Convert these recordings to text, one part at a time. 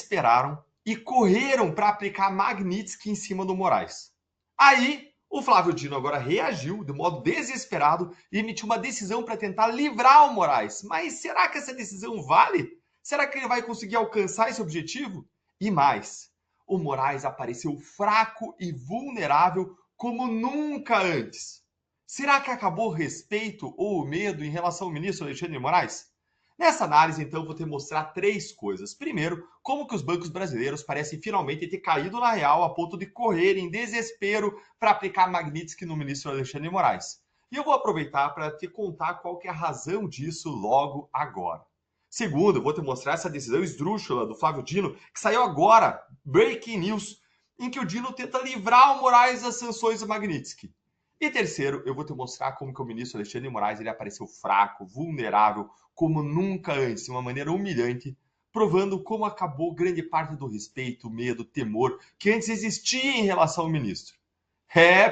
desesperaram e correram para aplicar Magnitsky em cima do Moraes. Aí, o Flávio Dino agora reagiu de modo desesperado e emitiu uma decisão para tentar livrar o Moraes. Mas será que essa decisão vale? Será que ele vai conseguir alcançar esse objetivo? E mais, o Moraes apareceu fraco e vulnerável como nunca antes. Será que acabou o respeito ou o medo em relação ao ministro Alexandre de Moraes? Nessa análise, então, vou te mostrar três coisas. Primeiro, como que os bancos brasileiros parecem finalmente ter caído na real a ponto de correr em desespero para aplicar Magnitsky no ministro Alexandre de Moraes. E eu vou aproveitar para te contar qual que é a razão disso logo agora. Segundo, eu vou te mostrar essa decisão esdrúxula do Flávio Dino, que saiu agora, breaking news, em que o Dino tenta livrar o Moraes das sanções do Magnitsky. E terceiro, eu vou te mostrar como que o ministro Alexandre de Moraes ele apareceu fraco, vulnerável, como nunca antes, de uma maneira humilhante, provando como acabou grande parte do respeito, medo, temor que antes existia em relação ao ministro.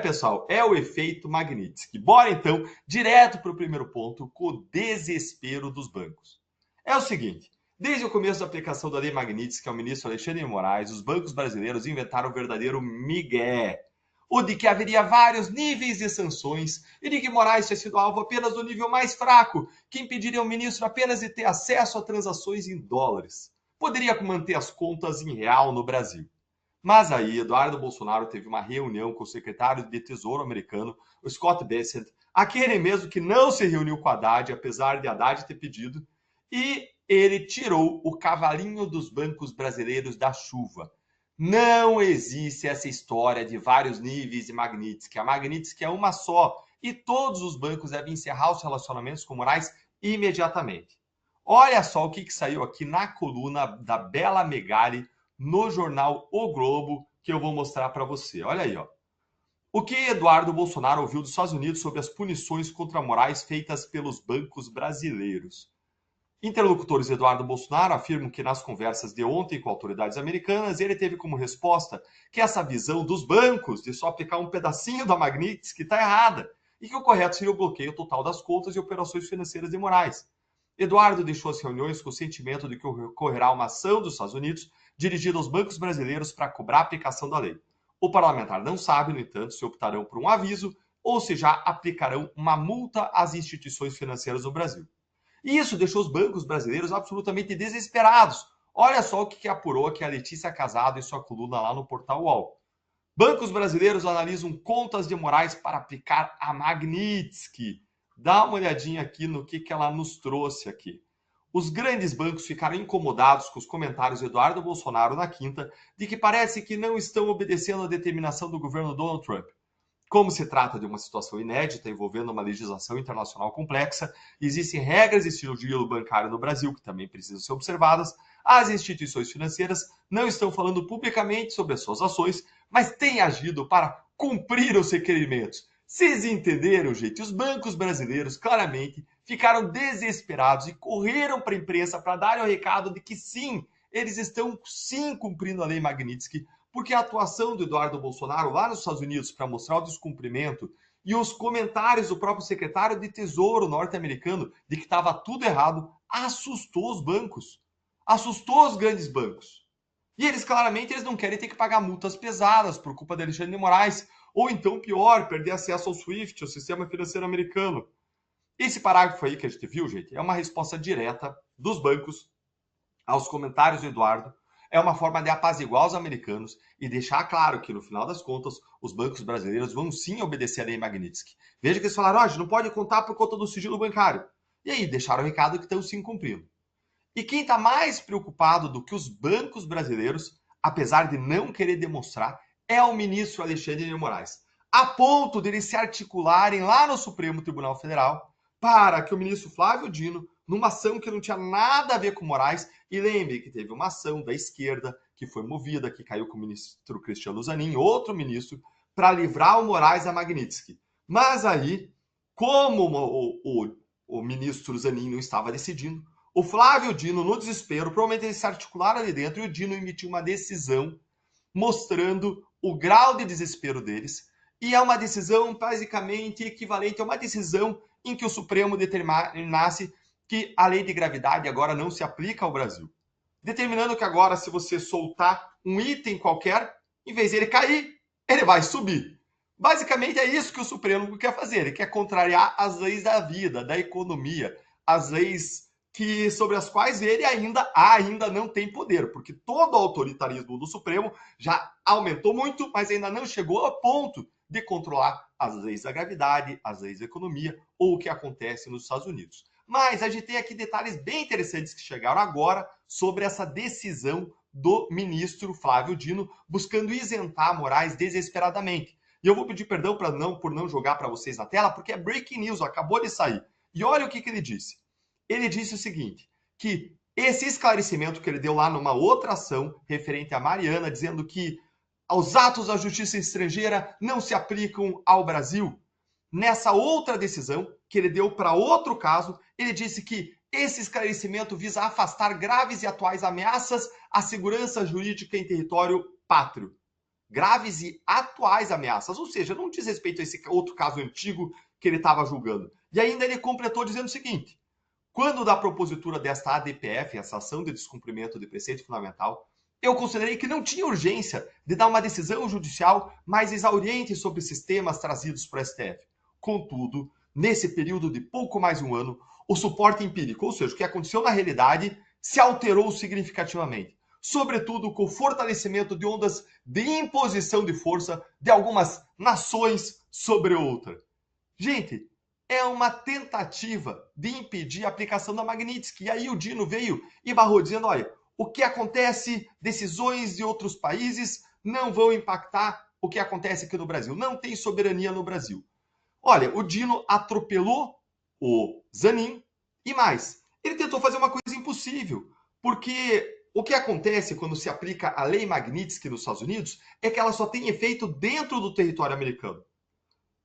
Pessoal, é o efeito Magnitsky. Bora então direto para o primeiro ponto, com o desespero dos bancos. É o seguinte, desde o começo da aplicação da lei Magnitsky ao ministro Alexandre de Moraes, os bancos brasileiros inventaram o verdadeiro migué, o de que haveria vários níveis de sanções e de que Moraes tinha sido alvo apenas do nível mais fraco, que impediria o ministro apenas de ter acesso a transações em dólares. Poderia manter as contas em real no Brasil. Mas aí, Eduardo Bolsonaro teve uma reunião com o secretário de Tesouro americano, o Scott Bessent, aquele mesmo que não se reuniu com Haddad, apesar de Haddad ter pedido, e ele tirou o cavalinho dos bancos brasileiros da chuva. Não existe essa história de vários níveis de Magnitsky. A Magnitsky é uma só e todos os bancos devem encerrar os relacionamentos com Moraes imediatamente. Olha só o que saiu aqui na coluna da Bela Megali no jornal O Globo, que eu vou mostrar para você. Olha aí, ó. O que Eduardo Bolsonaro ouviu dos Estados Unidos sobre as punições contra Moraes feitas pelos bancos brasileiros? Interlocutores de Eduardo Bolsonaro afirmam que nas conversas de ontem com autoridades americanas, ele teve como resposta que essa visão dos bancos de só aplicar um pedacinho da Magnitsky está errada e que o correto seria o bloqueio total das contas e operações financeiras de Moraes. Eduardo deixou as reuniões com o sentimento de que ocorrerá uma ação dos Estados Unidos dirigida aos bancos brasileiros para cobrar a aplicação da lei. O parlamentar não sabe, no entanto, se optarão por um aviso ou se já aplicarão uma multa às instituições financeiras do Brasil. E isso deixou os bancos brasileiros absolutamente desesperados. Olha só o que apurou aqui a Letícia Casado em sua coluna lá no portal UOL. Bancos brasileiros analisam contas de Moraes para aplicar a Magnitsky. Dá uma olhadinha aqui no que ela nos trouxe aqui. Os grandes bancos ficaram incomodados com os comentários de Eduardo Bolsonaro na quinta de que parece que não estão obedecendo a determinação do governo Donald Trump. Como se trata de uma situação inédita envolvendo uma legislação internacional complexa, existem regras de sigilo bancário no Brasil que também precisam ser observadas. As instituições financeiras não estão falando publicamente sobre as suas ações, mas têm agido para cumprir os requerimentos. Vocês entenderam, gente? Os bancos brasileiros claramente ficaram desesperados e correram para a imprensa para dar o recado de que sim, eles estão sim cumprindo a lei Magnitsky, porque a atuação do Eduardo Bolsonaro lá nos Estados Unidos para mostrar o descumprimento e os comentários do próprio secretário de Tesouro norte-americano de que estava tudo errado, assustou os bancos, assustou os grandes bancos. E eles claramente não querem ter que pagar multas pesadas por culpa de Alexandre de Moraes, ou então pior, perder acesso ao SWIFT, ao sistema financeiro americano. Esse parágrafo aí que a gente viu, gente, é uma resposta direta dos bancos aos comentários do Eduardo. É uma forma de apaziguar os americanos e deixar claro que, no final das contas, os bancos brasileiros vão sim obedecer a lei Magnitsky. Veja que eles falaram, a gente não pode contar por conta do sigilo bancário. E aí, deixaram o recado que estão sim cumprindo. E quem está mais preocupado do que os bancos brasileiros, apesar de não querer demonstrar, é o ministro Alexandre de Moraes. A ponto de eles se articularem lá no Supremo Tribunal Federal para que o ministro Flávio Dino, numa ação que não tinha nada a ver com Moraes, e lembre que teve uma ação da esquerda que foi movida, que caiu com o ministro Cristiano Zanin, outro ministro, para livrar o Moraes da Magnitsky. Mas aí, como o ministro Zanin não estava decidindo, o Flávio Dino, no desespero, provavelmente eles se articularam ali dentro e o Dino emitiu uma decisão mostrando o grau de desespero deles. E é uma decisão basicamente equivalente a uma decisão em que o Supremo determinasse que a lei de gravidade agora não se aplica ao Brasil. determinando que agora, se você soltar um item qualquer, em vez de ele cair, ele vai subir. Basicamente é isso que o Supremo quer fazer. Ele quer contrariar as leis da vida, da economia, as leis sobre as quais ele ainda não tem poder, porque todo o autoritarismo do Supremo já aumentou muito, mas ainda não chegou ao ponto de controlar as leis da gravidade, as leis da economia ou o que acontece nos Estados Unidos. Mas a gente tem aqui detalhes bem interessantes que chegaram agora sobre essa decisão do ministro Flávio Dino, buscando isentar Moraes desesperadamente. E eu vou pedir perdão por não jogar para vocês na tela, porque é breaking news, acabou de sair. E olha o que ele disse. Ele disse o seguinte, que esse esclarecimento que ele deu lá numa outra ação referente a Mariana, dizendo que os atos da justiça estrangeira não se aplicam ao Brasil, nessa outra decisão que ele deu para outro caso, ele disse que esse esclarecimento visa afastar graves e atuais ameaças à segurança jurídica em território pátrio. Graves e atuais ameaças, ou seja, não diz respeito a esse outro caso antigo que ele estava julgando. E ainda ele completou dizendo o seguinte, quando da propositura desta ADPF, essa ação de descumprimento de preceito fundamental, eu considerei que não tinha urgência de dar uma decisão judicial mais exauriente sobre sistemas trazidos para o STF. Contudo, nesse período de pouco mais de um ano, o suporte empírico, ou seja, o que aconteceu na realidade, se alterou significativamente, sobretudo com o fortalecimento de ondas de imposição de força de algumas nações sobre outra. Gente, é uma tentativa de impedir a aplicação da Magnitsky. E aí o Dino veio e barrou dizendo, olha, o que acontece, decisões de outros países não vão impactar o que acontece aqui no Brasil. Não tem soberania no Brasil. Olha, o Dino atropelou o Zanin e mais. Ele tentou fazer uma coisa impossível, porque o que acontece quando se aplica a lei Magnitsky nos Estados Unidos é que ela só tem efeito dentro do território americano.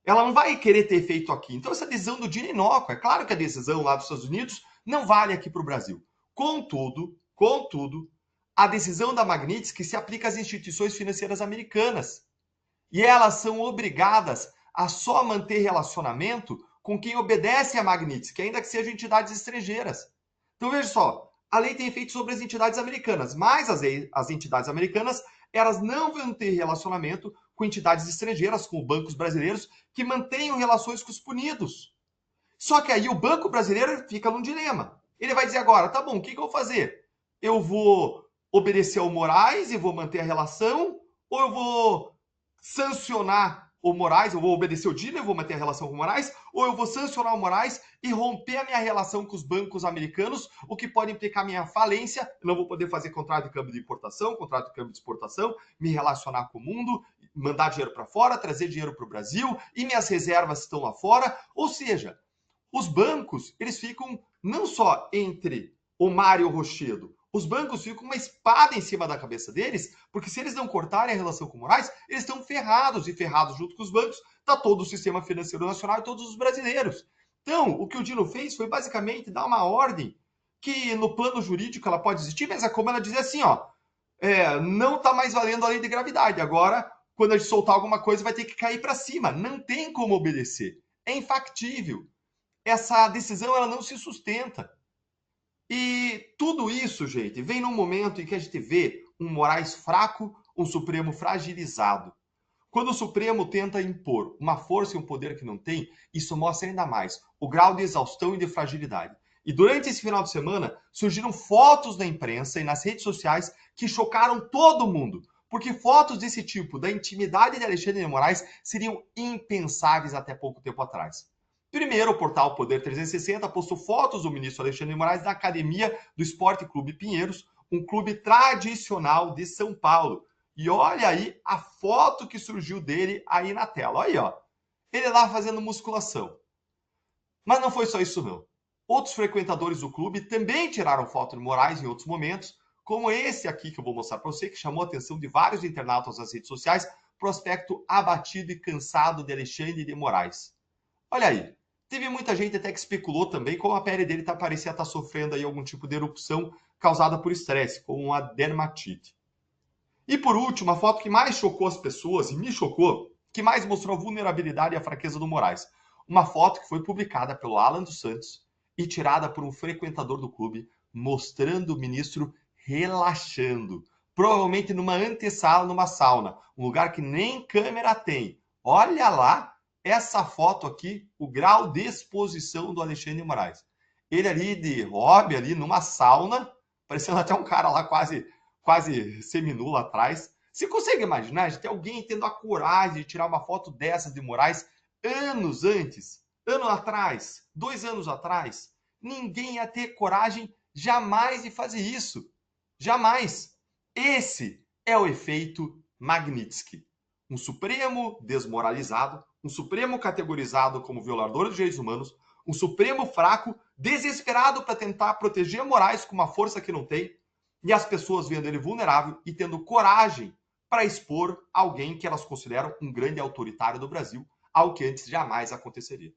Ela não vai querer ter efeito aqui. Então, essa decisão do Dino é inócua. É claro que a decisão lá dos Estados Unidos não vale aqui para o Brasil. Contudo, a decisão da Magnitsky se aplica às instituições financeiras americanas. E elas são obrigadas a só manter relacionamento com quem obedece à Magnitsky, ainda que sejam entidades estrangeiras. Então, veja só, a lei tem efeito sobre as entidades americanas, mas as entidades americanas, elas não vão ter relacionamento com entidades estrangeiras, com bancos brasileiros, que mantenham relações com os punidos. Só que aí o banco brasileiro fica num dilema. Ele vai dizer agora, tá bom, o que eu vou fazer? Eu vou obedecer ao Moraes e vou manter a relação, ou eu vou sancionar o Moraes, eu vou obedecer o Dino, eu vou manter a relação com o Moraes, ou eu vou sancionar o Moraes e romper a minha relação com os bancos americanos, o que pode implicar minha falência, eu não vou poder fazer contrato de câmbio de importação, contrato de câmbio de exportação, me relacionar com o mundo, mandar dinheiro para fora, trazer dinheiro para o Brasil, e minhas reservas estão lá fora. Ou seja, os bancos, eles ficam não só entre o mar e o rochedo, os bancos ficam uma espada em cima da cabeça deles, porque se eles não cortarem a relação com o Moraes, eles estão ferrados, e ferrados junto com os bancos, está todo o sistema financeiro nacional e todos os brasileiros. Então, o que o Dino fez foi basicamente dar uma ordem que no plano jurídico ela pode existir, mas é como ela dizer assim, ó, não está mais valendo a lei de gravidade, agora quando a gente soltar alguma coisa vai ter que cair para cima, não tem como obedecer, é infactível. Essa decisão ela não se sustenta. E tudo isso, gente, vem num momento em que a gente vê um Moraes fraco, um Supremo fragilizado. Quando o Supremo tenta impor uma força e um poder que não tem, isso mostra ainda mais o grau de exaustão e de fragilidade. E durante esse final de semana, surgiram fotos na imprensa e nas redes sociais que chocaram todo mundo, porque fotos desse tipo, da intimidade de Alexandre de Moraes, seriam impensáveis até pouco tempo atrás. Primeiro, o portal Poder 360 postou fotos do ministro Alexandre de Moraes na academia do Esporte Clube Pinheiros, um clube tradicional de São Paulo. E olha aí a foto que surgiu dele aí na tela. Olha aí, ó. Ele lá fazendo musculação. Mas não foi só isso, não. Outros frequentadores do clube também tiraram foto de Moraes em outros momentos, como esse aqui que eu vou mostrar para você, que chamou a atenção de vários internautas nas redes sociais, prospecto abatido e cansado de Alexandre de Moraes. Olha aí. Teve muita gente até que especulou também como a pele dele parecia estar sofrendo aí algum tipo de erupção causada por estresse, como uma dermatite. E por último, a foto que mais chocou as pessoas, e me chocou, que mais mostrou a vulnerabilidade e a fraqueza do Moraes. Uma foto que foi publicada pelo Alan dos Santos e tirada por um frequentador do clube, mostrando o ministro relaxando. Provavelmente numa antessala, numa sauna, um lugar que nem câmera tem. Olha lá essa foto aqui, o grau de exposição do Alexandre de Moraes. Ele ali de hobby, ali numa sauna, parecendo até um cara lá quase seminu atrás. Você consegue imaginar, gente, alguém tendo a coragem de tirar uma foto dessas de Moraes anos antes, ano atrás, 2 anos atrás? Ninguém ia ter coragem jamais de fazer isso. Jamais. Esse é o efeito Magnitsky. Um Supremo desmoralizado, um Supremo categorizado como violador de direitos humanos, um Supremo fraco, desesperado para tentar proteger Moraes com uma força que não tem, e as pessoas vendo ele vulnerável e tendo coragem para expor alguém que elas consideram um grande autoritário do Brasil, algo que antes jamais aconteceria.